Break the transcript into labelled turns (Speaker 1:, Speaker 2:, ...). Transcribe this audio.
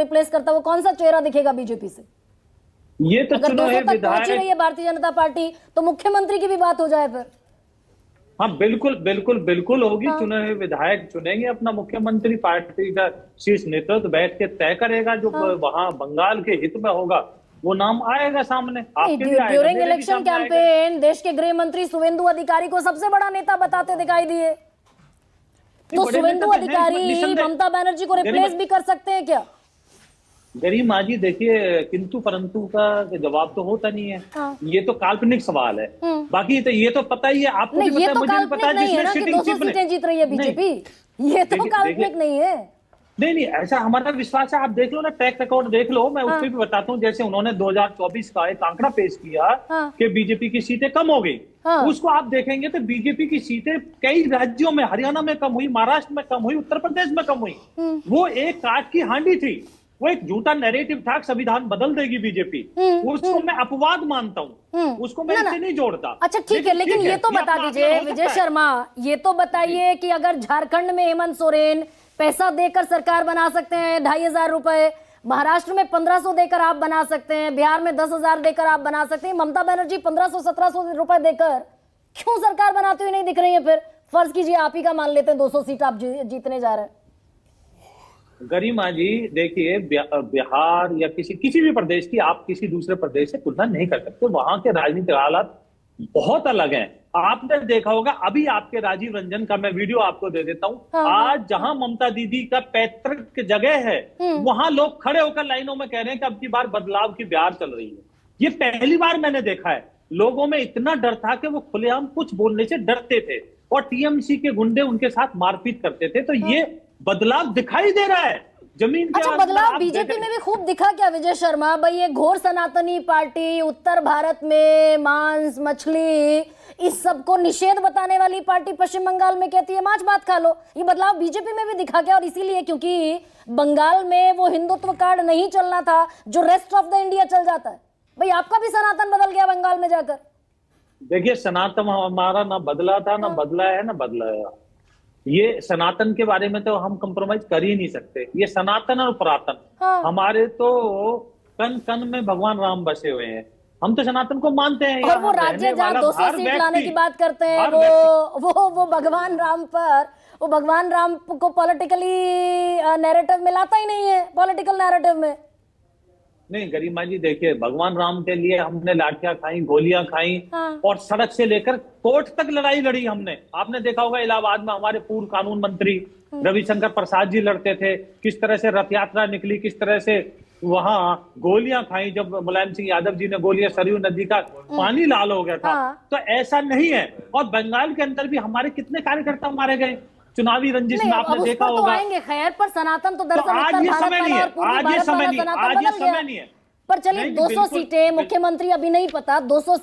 Speaker 1: Replace करता, वो कौन सा चेहरा दिखेगा बीजेपी से?
Speaker 2: ये तो
Speaker 1: अगर
Speaker 2: चुनो
Speaker 1: 200
Speaker 2: है
Speaker 1: तक पहुंच ही
Speaker 2: विधायक।
Speaker 1: रही है भारतीय जनता पार्टी, तो मुख्यमंत्री की भी बात हो जाए फिर।
Speaker 2: हाँ बिल्कुल बिल्कुल बिल्कुल होगी।
Speaker 1: हाँ।
Speaker 2: चुने हुए विधायक चुनेंगे अपना मुख्यमंत्री, पार्टी का शीर्ष नेतृत्व बैठ के तय करेगा, जो
Speaker 1: हाँ।
Speaker 2: वहां बंगाल के हित में होगा वो नाम आएगा सामने, आपके भी आएगा,
Speaker 1: ड्यूरिंग
Speaker 2: मेरे भी
Speaker 1: इलेक्शन
Speaker 2: सामने आएगा।
Speaker 1: कैंपेन देश के गृह मंत्री शुवेंदु अधिकारी को सबसे बड़ा नेता बताते दिखाई दिए, तो
Speaker 2: बड़े
Speaker 1: शुवेंदु
Speaker 2: नेता तो हैं,
Speaker 1: अधिकारी
Speaker 2: निस्संदेह।
Speaker 1: ममता बनर्जी को रिप्लेस भी कर सकते हैं क्या?
Speaker 2: गरिमा जी देखिए, किंतु परंतु का जवाब तो होता नहीं है।
Speaker 1: हाँ।
Speaker 2: ये तो काल्पनिक सवाल है। बाकी तो ये तो पता ही है, आपको
Speaker 1: नहीं,
Speaker 2: भी
Speaker 1: ये
Speaker 2: पता है,
Speaker 1: तो
Speaker 2: मुझे भी
Speaker 1: काल्पनिक
Speaker 2: पता है,
Speaker 1: नहीं है
Speaker 2: जिसने
Speaker 1: ना कि
Speaker 2: सिटिंग
Speaker 1: 200
Speaker 2: चीफ ने
Speaker 1: सीटें जीत रही है बीजेपी। ये तो काल्पनिक नहीं है।
Speaker 2: नहीं, ऐसा हमारा विश्वास है। आप देख लो ना, ट्रैक रिकॉर्ड देख लो। मैं उस पर भी बताता हूँ, जैसे उन्होंने 2024 का एक आंकड़ा पेश किया
Speaker 1: हाँ।
Speaker 2: कि बीजेपी की सीटें कम हो गई।
Speaker 1: हाँ।
Speaker 2: उसको आप देखेंगे तो बीजेपी की सीटें कई राज्यों में, हरियाणा में कम हुई, महाराष्ट्र में कम हुई, उत्तर प्रदेश में कम हुई। वो एक काट की हांडी थी, वो एक झूठा नैरेटिव था, संविधान बदल देगी बीजेपी। उसको मैं अपवाद मानता हूँ, उसको मैं इससे नहीं जोड़ता।
Speaker 1: अच्छा ठीक है, लेकिन ये तो बता दीजिए विजय शर्मा, ये तो बताइए कि अगर झारखंड में हेमंत सोरेन पैसा देकर सरकार बना सकते हैं 2,500 रुपए, महाराष्ट्र में 1,500 देकर आप बना सकते हैं, बिहार में 10,000 देकर आप बना सकते हैं, ममता बनर्जी 1,500-1,700 रुपए देकर क्यों सरकार बनाती हुई नहीं दिख रही है? फिर फर्ज कीजिए आप ही का मान लेते हैं 200 सीट आप जीतने जा रहे हैं।
Speaker 2: गरिमा जी देखिए, बिहार या किसी भी प्रदेश की आप किसी दूसरे प्रदेश से तुलना नहीं कर सकते। वहां के राजनीतिक हालात बहुत अलग हैं। आपने देखा होगा, अभी आपके राजीव रंजन का मैं वीडियो आपको दे देता हूं।
Speaker 1: हाँ।
Speaker 2: आज जहां ममता दीदी का पैतृक जगह है, वहां लोग खड़े होकर लाइनों में कह रहे हैं कि अब की बार बदलाव की बहार चल रही है। ये पहली बार मैंने देखा है। लोगों में इतना डर था कि वो खुलेआम कुछ बोलने से डरते थे और टीएमसी के गुंडे उनके साथ मारपीट करते थे। तो ये बदलाव दिखाई दे रहा है जमीन के।
Speaker 1: अच्छा, बदलाव बीजेपी में भी खूब दिखा क्या विजय शर्मा? भाई ये घोर सनातनी पार्टी, उत्तर भारत में मांस मछली इस सब को निषेध बताने वाली पार्टी पश्चिम बंगाल में कहती है मांस भात खा लो। ये बदलाव बीजेपी में भी दिखा क्या? और इसीलिए क्योंकि बंगाल में वो हिंदुत्व कार्ड नहीं चलना था जो रेस्ट ऑफ द इंडिया चल जाता है। भाई आपका भी सनातन बदल गया बंगाल में जाकर।
Speaker 2: देखिए, सनातन हमारा ना बदला था, ना बदला है, ना बदलाया। ये सनातन के बारे में तो हम कंप्रोमाइज कर ही नहीं सकते। ये सनातन और पुरातन, हमारे तो कन कन में भगवान राम बसे हुए हैं। हम तो सनातन को मानते हैं।
Speaker 1: और वो राज्य जहां 200 सीट लाने की बात करते हैं, वो भगवान राम पर, वो भगवान राम को पॉलिटिकली नैरेटिव में लाता ही नहीं है, पॉलिटिकल नैरेटिव में।
Speaker 2: नहीं गरिमा जी देखिए, भगवान राम के लिए हमने लाठियां खाई, गोलियां खाई, और सड़क से लेकर कोर्ट तक लड़ाई लड़ी हमने। आपने देखा होगा इलाहाबाद में हमारे पूर्व कानून मंत्री रविशंकर प्रसाद जी लड़ते थे, किस तरह से रथ यात्रा निकली, किस तरह से वहां गोलियां खाई। जब मुलायम सिंह यादव जी ने गोलियां, सरयू नदी का पानी लाल हो गया था। तो ऐसा नहीं है। और बंगाल के अंदर भी हमारे कितने कार्यकर्ता मारे गए चुनावी रंजिश में, आपने देखा होगा।
Speaker 1: तो आएंगे खैर, पर सनातन तो दरअसल
Speaker 2: आज ये समय नहीं है, आज ये समय नहीं है, आज ये समय नहीं है।
Speaker 1: पर चलिए 200 सीटें मुख्यमंत्री अभी नहीं पता, 200